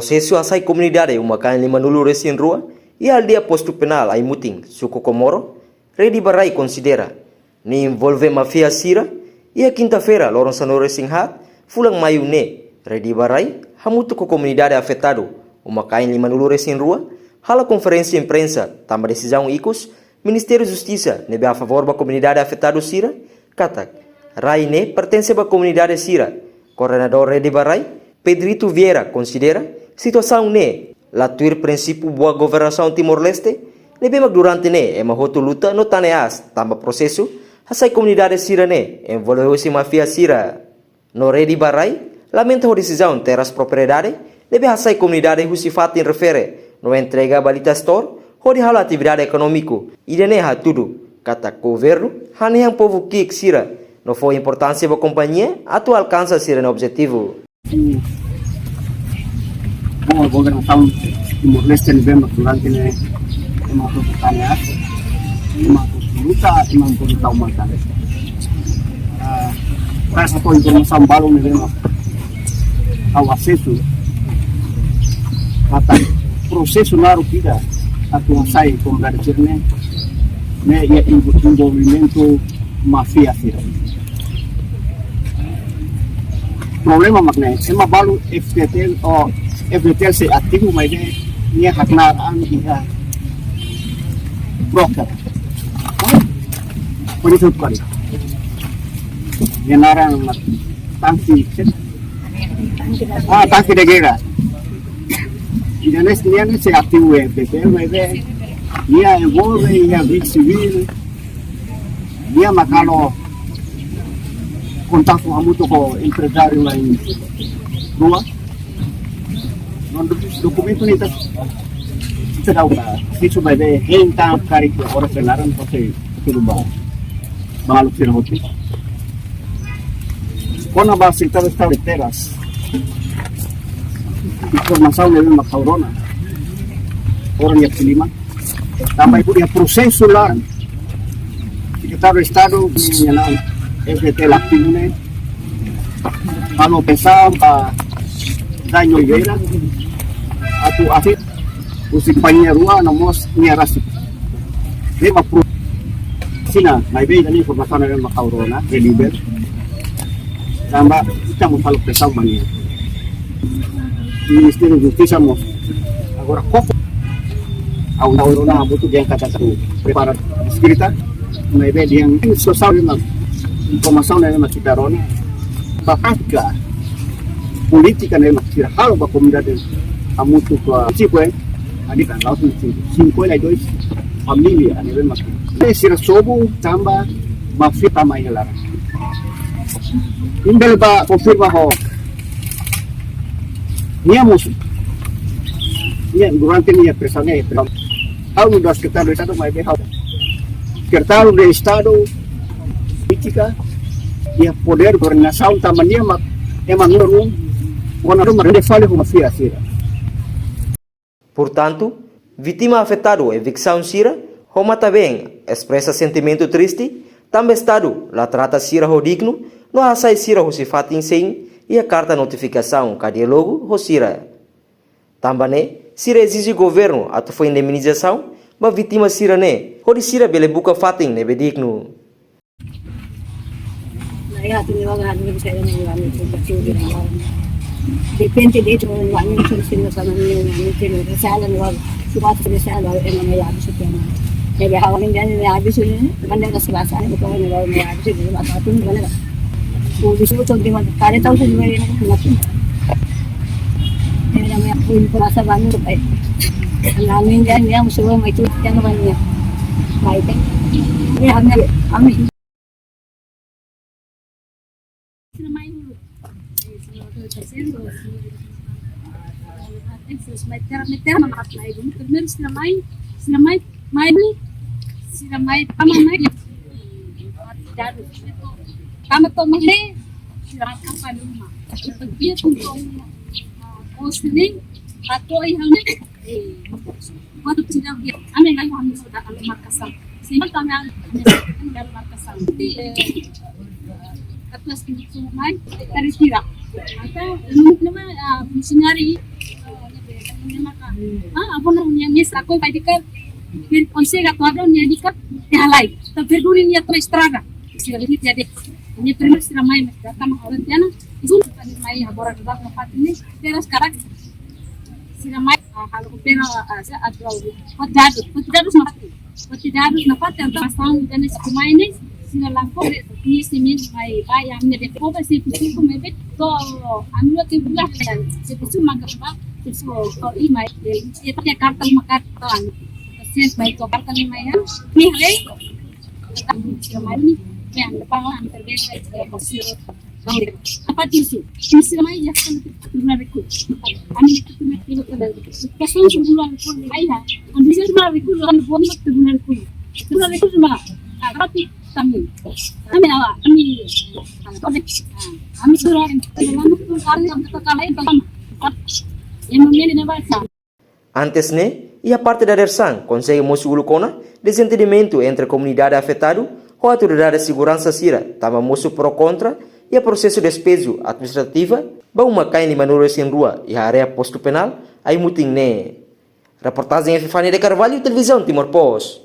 processo asai comunidade uma kan lima nulu resin rua e aldeia posto penal ai muting suku Komoro Redi Barai considera ni envolve mafia sira e a quinta-feira lorong sanore singhat fulang mayu ne Redi Barai hamutu ko comunidade afetado uma kan lima nulu resin rua hala conferência imprensa tamba decisão icus Ministério Justiça nebe a favor da comunidade afetado sira katak Rai ne pertence à comunidade sira coordenador Redi Barai Pedrito Vieira considera situação ne latuir princípio boa governação Timor-Leste nebe mag durante ne e mahoto luta no taneas tamba processo hasai comunidade sira ne envolveu-se mafia sira no Redi Barai lamenta a decisão ter as propriedade nebe hasai comunidade husifat in refere no entrega balita store hodi hala atividade econômico e dene ha tudo kata governo hane yang povo kik sira no foi importância da companhia atu alcança sira no objetivo Como governação Timor-Leste nebe durante ne ema pertanian ema luta ema luta umat rasa ko informação baru nebe ao acesso kata processo naru kita atau sai comunidade ne ia envolvimento mafia sira problema makna ema balu FTL o FTL se ativo mas ne haknar an ia broker por isso kali yenara tangki tangki de guerra y en este año se activó el PPMD, ya envolve, ya vida civil, ya macalo contacto a mucho con empresario en Rua. No documento ni kita tahu lah, itu bebe hentam kari ke orang kenalan pasti itu lupa, malu sih hoti. Kona bahasa kita tahu teras. Informação nebe macaurona orang yang kelima tambah itu dia proseso lá secretário de estado menyalan FT laktimune kalau pensar para Daniel Oliveira atau afit usi pannya rua nomos niarasi lima pro sina naibe dan informação nebe macaurona deliver tambah kita mau kalau pensar mania Ministério da Justiça agora qual a una muito bem kata tu prepara escrita na ideia yang social memang informação na memang kita rona prática política na memang kira hal ba comunidade a muito tipo ali kan langsung 52 família a nível masculino sira sobo tamba mafia tamai lara imbel ba confirma ho Niamos durante minha pressão ao do secretário de Estado mais bem secretário de Estado política e poder governação também é manuru quando não rende fale como fia sira. Portanto, vítima afetado evicção sira homa também expressa sentimento triste também Estado la trata sira ho digno no asai sira ho sifat insem e a carta notificação cadê logo Rosira. Também sira exige governo atau foi indemnização mas vítima sira ne hodi sira bele buka fating ne bedigno. Ya tiniwagan ni bisa na ni pagkatsuri na yan. Depende dito kung ano yung solution na sa mga ni resalan wag sukat sa resalan ay mangyayari sa tiyan. Kaya hawangin din ni abi so ni banda ka sa basa ni ko ni may abi so ni matapon wala. Pulis mo tong diwan kare taw sa ni na natin. Kaya may apun para sa bano ay. Ang namin diyan niya musuwa may tutyan naman niya. Right. Ya ami Kama to mahli, silakan pa luma. Pagbiya tong posting ato ay hangin. Wato sila biya. Amin ngayon kami sa dakang markasang. Sino kami ang markasang. Atlas kinito may taritira. Ata naman missionary Ako na niya miss ako pa dikat. Pin konsega to adon niya dikat halay. Ta perduri niya to estrada. Sila limit jadi. Ini terus sila mai datang orang tiana. Isu tadi mai habora dak na patini. Teras karak sila mai halo pera sa atau Putjadus na pati ang pasang dan kumai ni sila langko ni simin mai bayam ni de ko ba si pisu ko mebet to amlo ti bulah kan si pisu magaba pisu to i mai ito ya kartal makat to an sen mai to kartal ni mai ni hai sila mai ni yang depan ang terbesa ko siro apa tisu sila mai ya kan tunan reku ani tunan kilo kada kasong tunan ko ni ai ha ang bisa tunan reku an bon mat tunan ko tunan reku cuma tapi kami awa kami surat dalam tu kali ang kalay pagam yang memilih na basa. Antes, e a parte da DERSAN consegue mostrar o desentendimento entre a comunidade afetada ou a autoridade de segurança sira, tava moço pro contra e a processo de despejo administrativa, ba uma caine manures em rua e a área posto penal, aí muting ne. Reportagem F. Fani de Carvalho, televisão Timor Post.